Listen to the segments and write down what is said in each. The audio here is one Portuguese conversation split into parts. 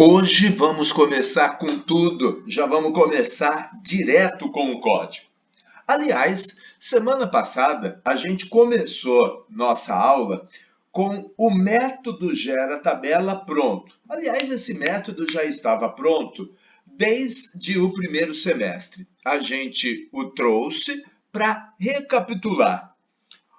Hoje vamos começar com tudo, já vamos começar direto com o código. Aliás, semana passada a gente começou nossa aula com o método gera tabela pronto. Aliás, esse método já estava pronto desde o primeiro semestre. A gente o trouxe para recapitular.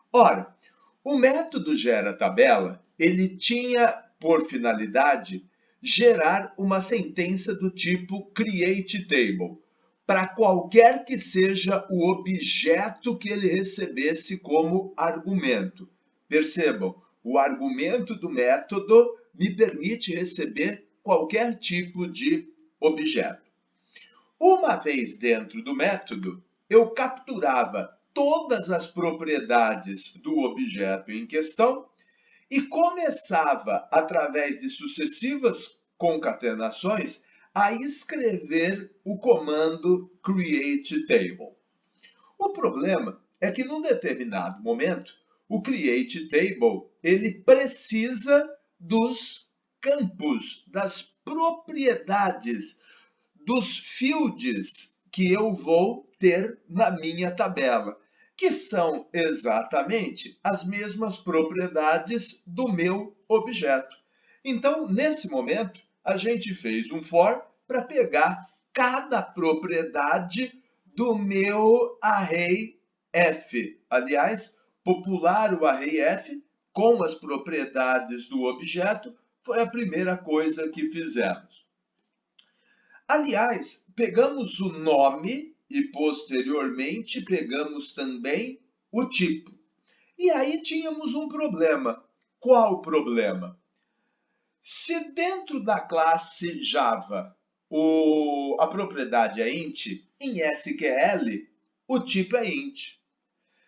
Ora, o método gera tabela, ele tinha por finalidade gerar uma sentença do tipo create table, para qualquer que seja o objeto que ele recebesse como argumento. Percebam, o argumento do método me permite receber qualquer tipo de objeto. Uma vez dentro do método, eu capturava todas as propriedades do objeto em questão e começava, através de sucessivas concatenações, a escrever o comando create table. O problema é que num determinado momento, o create table, ele precisa dos campos, das propriedades, dos fields que eu vou ter na minha tabela, que são exatamente as mesmas propriedades do meu objeto. Então, nesse momento, a gente fez um for para pegar cada propriedade do meu array F. Aliás, popular o array F com as propriedades do objeto foi a primeira coisa que fizemos. Aliás, pegamos o nome e posteriormente pegamos também o tipo. E aí tínhamos um problema. Qual o problema? Se dentro da classe Java a propriedade é int, em SQL o tipo é int.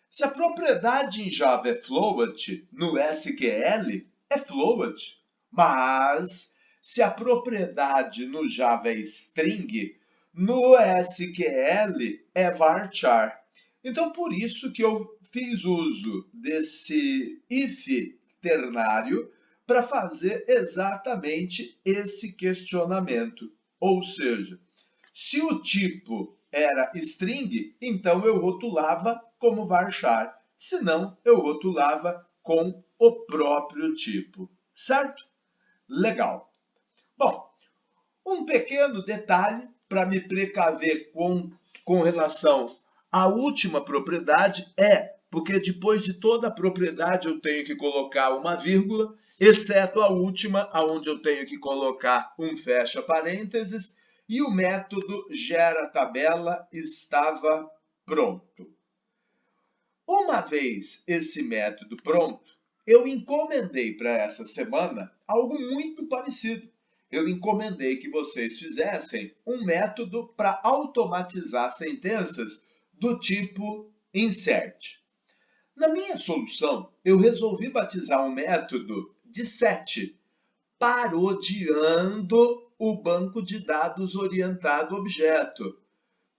Se a propriedade em Java é float, no SQL é float. Mas se a propriedade no Java é string, no SQL é varchar. Então, por isso que eu fiz uso desse if ternário para fazer exatamente esse questionamento. Ou seja, se o tipo era string, então eu rotulava como varchar. Se não, eu rotulava com o próprio tipo. Certo? Legal. Bom, um pequeno detalhe para me precaver com relação à última propriedade é porque depois de toda a propriedade eu tenho que colocar uma vírgula, exceto a última, onde eu tenho que colocar um fecha parênteses, e o método gera tabela estava pronto. Uma vez esse método pronto, eu encomendei para essa semana algo muito parecido. Eu encomendei que vocês fizessem um método para automatizar sentenças do tipo insert. Na minha solução, eu resolvi batizar um método de set, parodiando o banco de dados orientado objeto,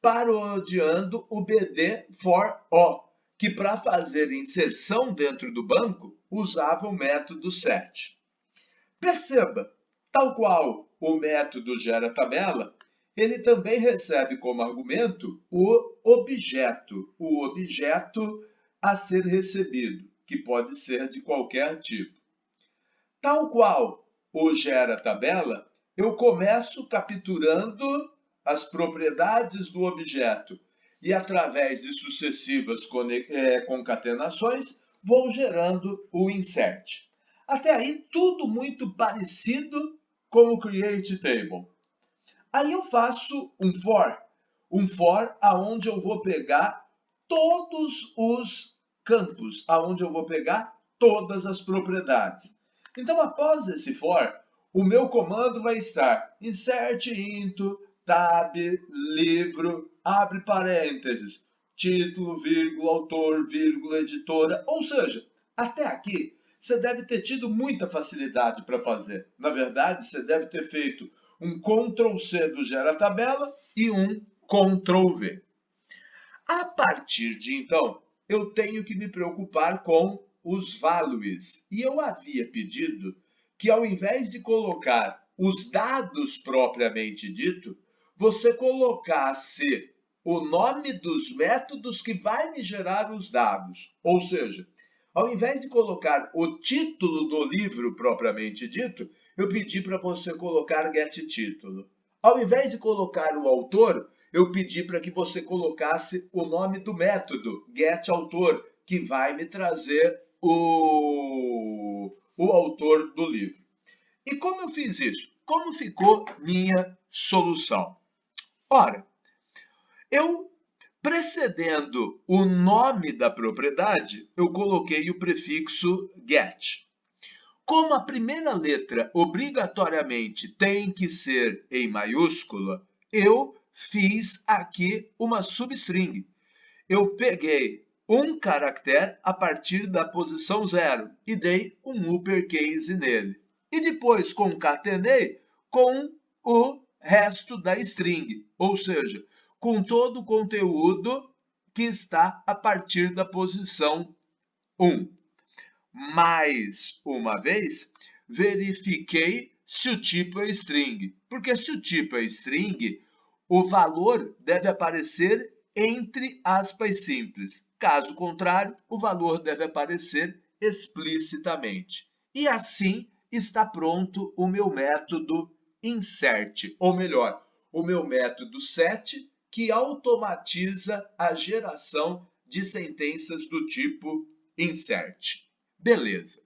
parodiando o BD for O, que para fazer inserção dentro do banco usava o método set. Perceba, tal qual o método gera tabela, ele também recebe como argumento o objeto a ser recebido, que pode ser de qualquer tipo. Tal qual o gera tabela, eu começo capturando as propriedades do objeto e, através de sucessivas concatenações, vou gerando o insert. Até aí, tudo muito parecido com o create table. Aí eu faço um for aonde eu vou pegar todos os campos, aonde eu vou pegar todas as propriedades. Então, após esse for, o meu comando vai estar insert into, tab, livro, abre parênteses, título, vírgula, autor, vírgula, editora. Ou seja, até aqui, você deve ter tido muita facilidade para fazer. Na verdade, você deve ter feito um Ctrl+C do gera tabela e um Ctrl+V. A partir de então, eu tenho que me preocupar com os values. E eu havia pedido que, ao invés de colocar os dados propriamente dito, você colocasse o nome dos métodos que vai me gerar os dados. Ou seja, ao invés de colocar o título do livro propriamente dito, eu pedi para você colocar getTítulo. Ao invés de colocar o autor, eu pedi para que você colocasse o nome do método, getAutor, que vai me trazer o autor do livro. E como eu fiz isso? Como ficou minha solução? Ora, eu, precedendo o nome da propriedade, eu coloquei o prefixo get. Como a primeira letra obrigatoriamente tem que ser em maiúscula, eu fiz aqui uma substring. Eu peguei um caractere a partir da posição 0 e dei um uppercase nele. E depois concatenei com o resto da string, ou seja, com todo o conteúdo que está a partir da posição 1. Mais uma vez, verifiquei se o tipo é string, porque se o tipo é string, o valor deve aparecer entre aspas simples. Caso contrário, o valor deve aparecer explicitamente. E assim está pronto o meu método insert, ou melhor, o meu método set, que automatiza a geração de sentenças do tipo insert. Beleza.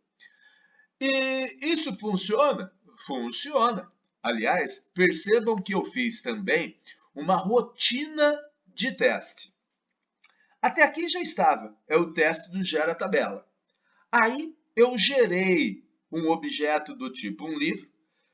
E isso funciona? Funciona. Aliás, percebam que eu fiz também uma rotina de teste. Até aqui já estava, é o teste do gera tabela. Aí eu gerei um objeto do tipo um livro,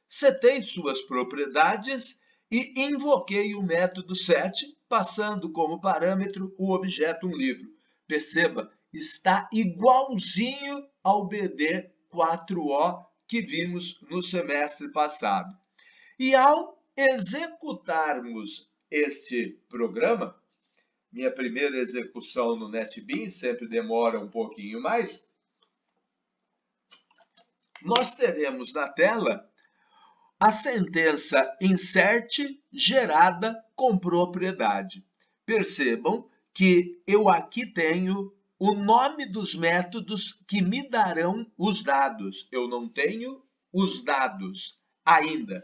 setei suas propriedades e invoquei o método set, passando como parâmetro o objeto um livro. Perceba, está igualzinho ao BD4O que vimos no semestre passado. E ao executarmos este programa, minha primeira execução no NetBeans sempre demora um pouquinho mais, nós teremos na tela a sentença insert gerada com propriedade. Percebam que eu aqui tenho o nome dos métodos que me darão os dados. Eu não tenho os dados ainda.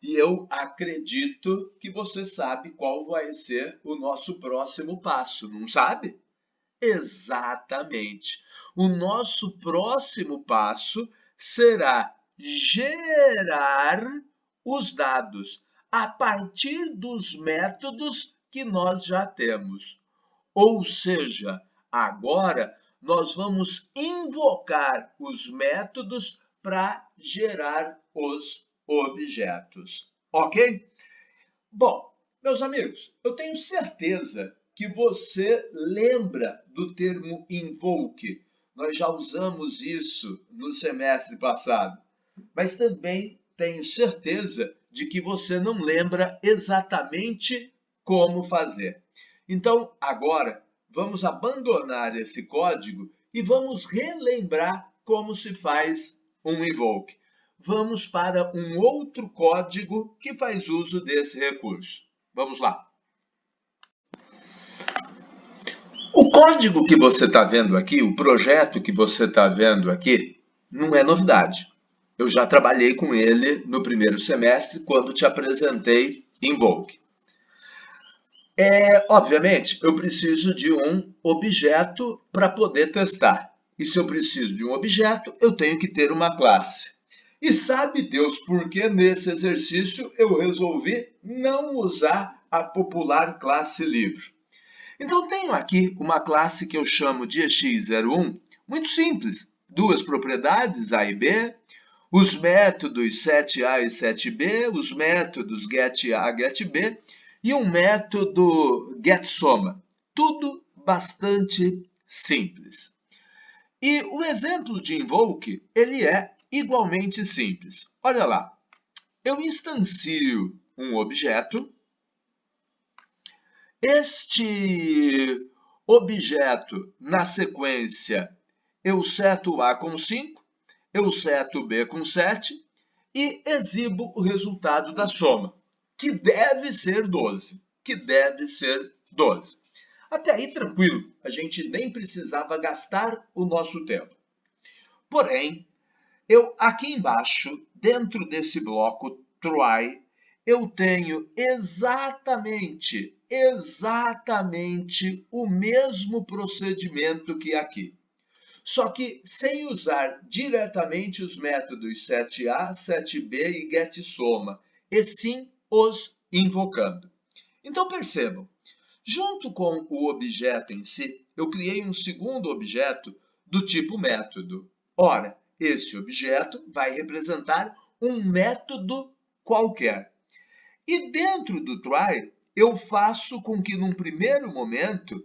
E eu acredito que você sabe qual vai ser o nosso próximo passo, não sabe? Exatamente. O nosso próximo passo será gerar os dados a partir dos métodos que nós já temos. Ou seja, agora nós vamos invocar os métodos para gerar os objetos. Ok? Bom, meus amigos, eu tenho certeza que você lembra do termo invoke. Nós já usamos isso no semestre passado. Mas também tenho certeza de que você não lembra exatamente como fazer. Então, agora, vamos abandonar esse código e vamos relembrar como se faz um invoke. Vamos para um outro código que faz uso desse recurso. Vamos lá. O código que você está vendo aqui, o projeto que você está vendo aqui, não é novidade. Eu já trabalhei com ele no primeiro semestre, quando te apresentei Invoke. Obviamente, eu preciso de um objeto para poder testar. E se eu preciso de um objeto, eu tenho que ter uma classe. E sabe Deus por que nesse exercício eu resolvi não usar a popular classe livre. Então, tenho aqui uma classe que eu chamo de EX01, muito simples. Duas propriedades, A e B, os métodos setA e setB, os métodos getA, getB e um método getSoma. Tudo bastante simples. E o exemplo de invoke, ele é igualmente simples. Olha lá, eu instancio um objeto. Este objeto, na sequência, eu seto A com 5, eu seto B com 7, e exibo o resultado da soma, que deve ser 12. Até aí, tranquilo, a gente nem precisava gastar o nosso tempo. Porém, eu aqui embaixo, dentro desse bloco try, eu tenho exatamente o mesmo procedimento que aqui. Só que sem usar diretamente os métodos setA, setB e getSoma, e sim os invocando. Então percebam, junto com o objeto em si, eu criei um segundo objeto do tipo método. Ora, esse objeto vai representar um método qualquer. E dentro do try, eu faço com que, num primeiro momento,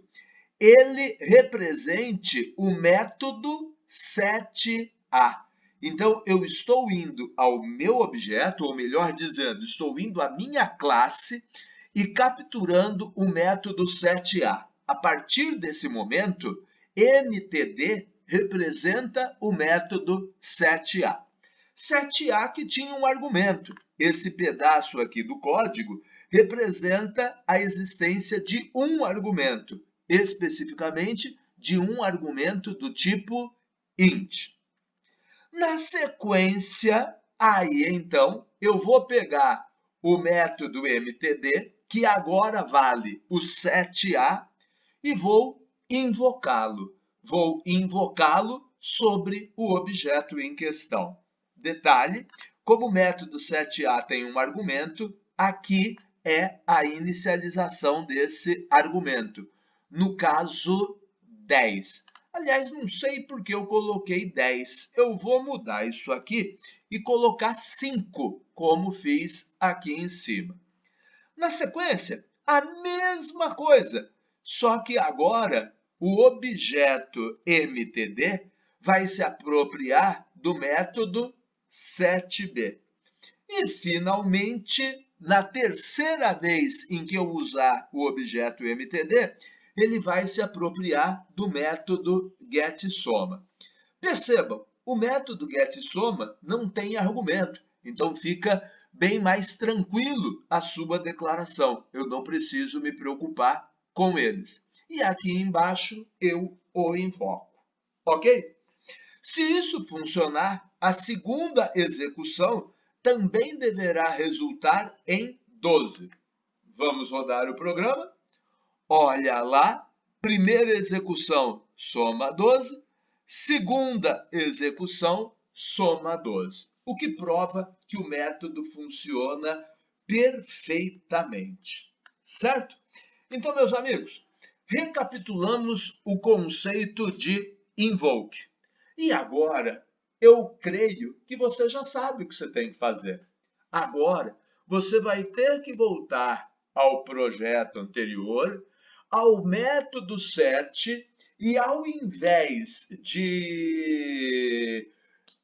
ele represente o método setA. Então, eu estou indo ao meu objeto, ou melhor dizendo, estou indo à minha classe e capturando o método setA. A partir desse momento, MTD representa o método setA. setA que tinha um argumento. Esse pedaço aqui do código representa a existência de um argumento, especificamente de um argumento do tipo int. Na sequência, aí então, eu vou pegar o método mtd, que agora vale o setA, e vou invocá-lo. Vou invocá-lo sobre o objeto em questão. Detalhe, como o método setA tem um argumento, aqui é a inicialização desse argumento. No caso, 10. Aliás, não sei por que eu coloquei 10. Eu vou mudar isso aqui e colocar 5, como fiz aqui em cima. Na sequência, a mesma coisa, só que agora o objeto mtd vai se apropriar do método setB. E, finalmente, na terceira vez em que eu usar o objeto mtd, ele vai se apropriar do método getSoma. Percebam, o método getSoma não tem argumento, então fica bem mais tranquilo a sua declaração. Eu não preciso me preocupar com eles. E aqui embaixo eu o invoco, ok? Se isso funcionar, a segunda execução também deverá resultar em 12. Vamos rodar o programa? Olha lá, primeira execução, soma 12. Segunda execução, soma 12. O que prova que o método funciona perfeitamente. Certo? Então, meus amigos, recapitulamos o conceito de invoke. E agora, eu creio que você já sabe o que você tem que fazer. Agora, você vai ter que voltar ao projeto anterior, ao método set, e ao invés de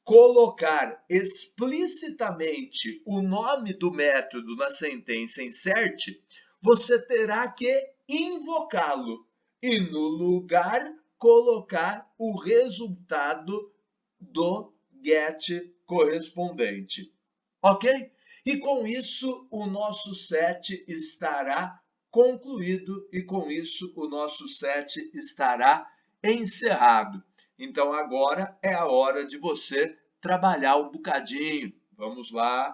colocar explicitamente o nome do método na sentença insert, você terá que invocá-lo e, no lugar, colocar o resultado do get correspondente. Ok? E com isso, o nosso set estará concluído e com isso o nosso set estará encerrado. Então agora é a hora de você trabalhar um bocadinho. Vamos lá.